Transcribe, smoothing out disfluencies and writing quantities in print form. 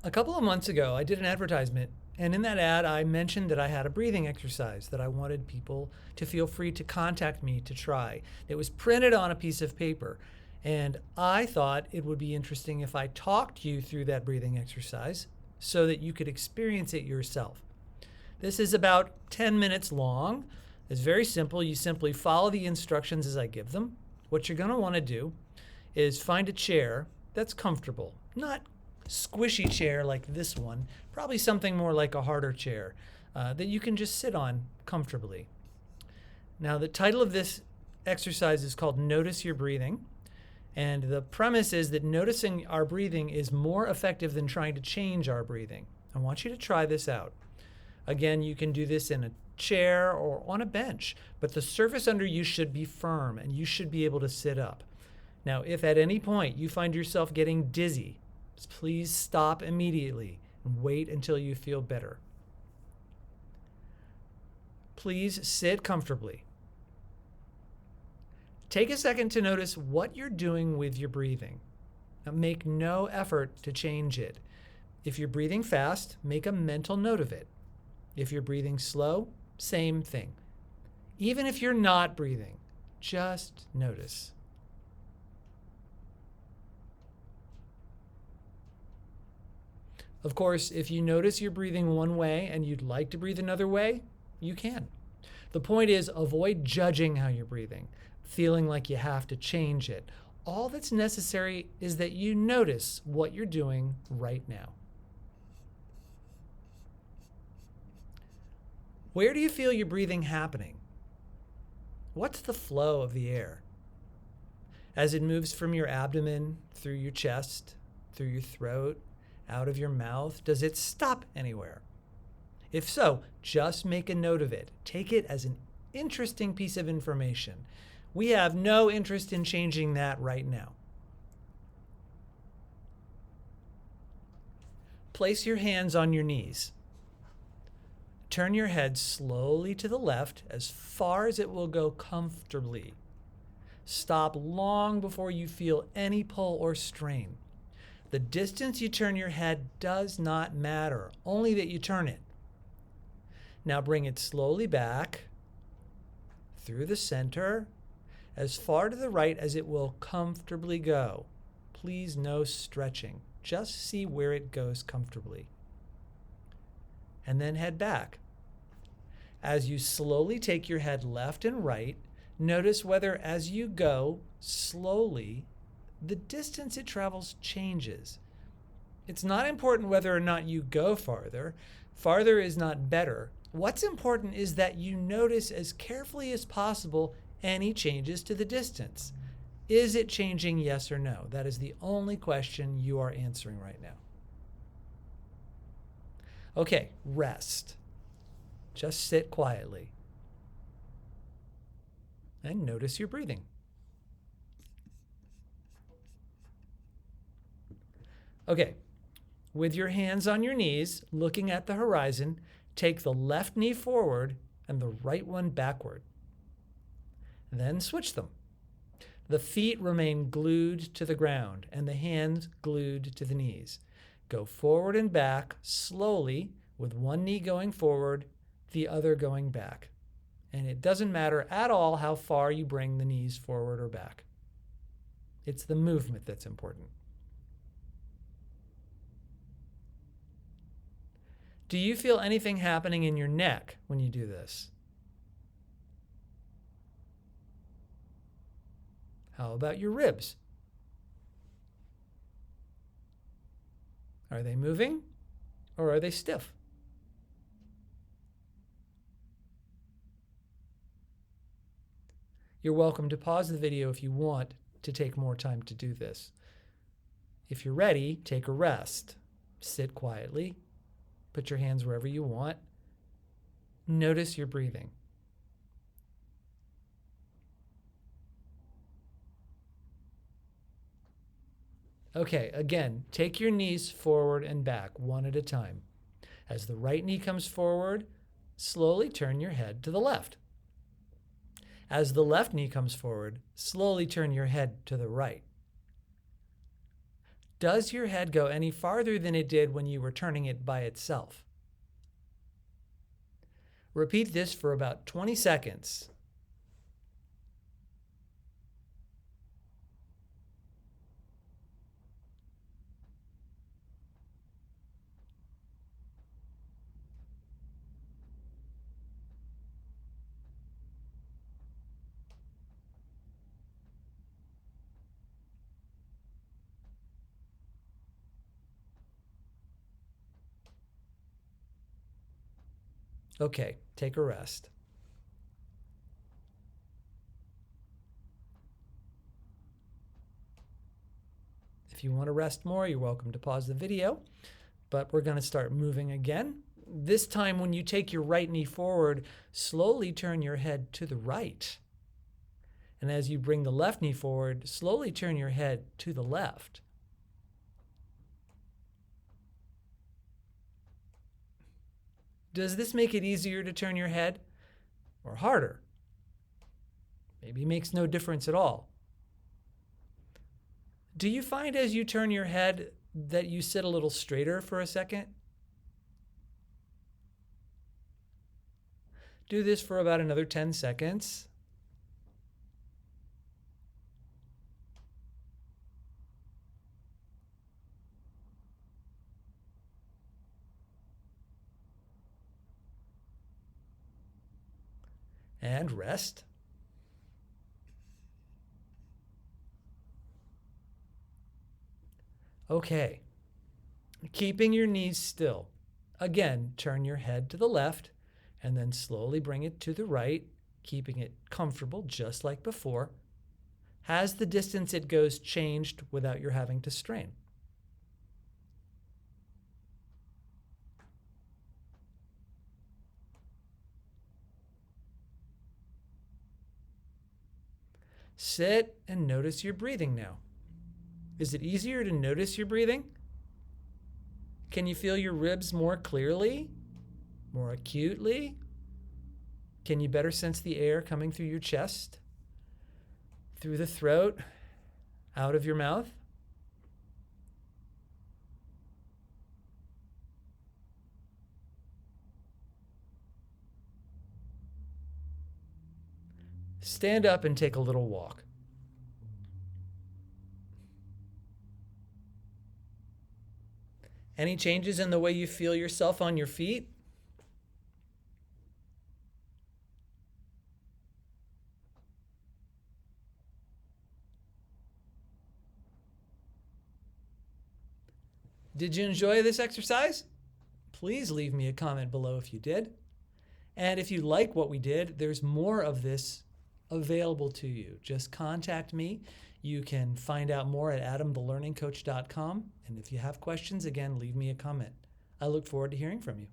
A couple of months ago, I did an advertisement, and in that ad, I mentioned that I had a breathing exercise that I wanted people to feel free to contact me to try. It was printed on a piece of paper, and I thought it would be interesting if I talked you through that breathing exercise so that you could experience it yourself. This is about 10 minutes long. It's very simple. You simply follow the instructions as I give them. What you're going to want to do is find a chair that's comfortable, not squishy chair like this one, probably something more like a harder chair that you can just sit on comfortably. Now, the title of this exercise is called Notice Your Breathing. And the premise is that noticing our breathing is more effective than trying to change our breathing. I want you to try this out. Again, you can do this in a chair or on a bench, but the surface under you should be firm and you should be able to sit up. Now, if at any point you find yourself getting dizzy, please stop immediately and wait until you feel better. Please sit comfortably. Take a second to notice what you're doing with your breathing. Now, make no effort to change it. If you're breathing fast, make a mental note of it. If you're breathing slow, same thing. Even if you're not breathing, just notice. Of course, if you notice you're breathing one way and you'd like to breathe another way, you can. The point is, avoid judging how you're breathing, feeling like you have to change it. All that's necessary is that you notice what you're doing right now. Where do you feel your breathing happening? What's the flow of the air? As it moves from your abdomen, through your chest, through your throat, out of your mouth, does it stop anywhere? If so, just make a note of it. Take it as an interesting piece of information. We have no interest in changing that right now. Place your hands on your knees. Turn your head slowly to the left as far as it will go comfortably. Stop long before you feel any pull or strain. The distance you turn your head does not matter, only that you turn it. Now bring it slowly back through the center, as far to the right as it will comfortably go. Please, no stretching. Just see where it goes comfortably. And then head back. As you slowly take your head left and right, notice whether as you go slowly, the distance it travels changes. It's not important whether or not you go farther. Farther is not better. What's important is that you notice as carefully as possible any changes to the distance. Is it changing, yes or no? That is the only question you are answering right now. Okay, rest. Just sit quietly. And notice your breathing. Okay, with your hands on your knees, looking at the horizon, take the left knee forward and the right one backward. Then switch them. The feet remain glued to the ground and the hands glued to the knees. Go forward and back slowly with one knee going forward, the other going back. And it doesn't matter at all how far you bring the knees forward or back. It's the movement that's important. Do you feel anything happening in your neck when you do this? How about your ribs? Are they moving or are they stiff? You're welcome to pause the video if you want to take more time to do this. If you're ready, take a rest. Sit quietly. Put your hands wherever you want. Notice your breathing. Okay, again, take your knees forward and back one at a time. As the right knee comes forward, slowly turn your head to the left. As the left knee comes forward, slowly turn your head to the right. Does your head go any farther than it did when you were turning it by itself? Repeat this for about 20 seconds. Okay, take a rest. If you want to rest more, you're welcome to pause the video, but we're going to start moving again. This time, when you take your right knee forward, slowly turn your head to the right. And as you bring the left knee forward, slowly turn your head to the left. Does this make it easier to turn your head or harder? Maybe it makes no difference at all. Do you find as you turn your head that you sit a little straighter for a second? Do this for about another 10 seconds. And rest. Okay. Keeping your knees still. Again, turn your head to the left and then slowly bring it to the right, keeping it comfortable just like before. Has the distance it goes changed without your having to strain? Sit and notice your breathing now. Is it easier to notice your breathing? Can you feel your ribs more clearly, more acutely? Can you better sense the air coming through your chest, through the throat, out of your mouth? Stand up and take a little walk. Any changes in the way you feel yourself on your feet? Did you enjoy this exercise? Please leave me a comment below if you did. And if you like what we did, there's more of this available to you. Just contact me. You can find out more at adamthelearningcoach.com. And if you have questions, again, leave me a comment. I look forward to hearing from you.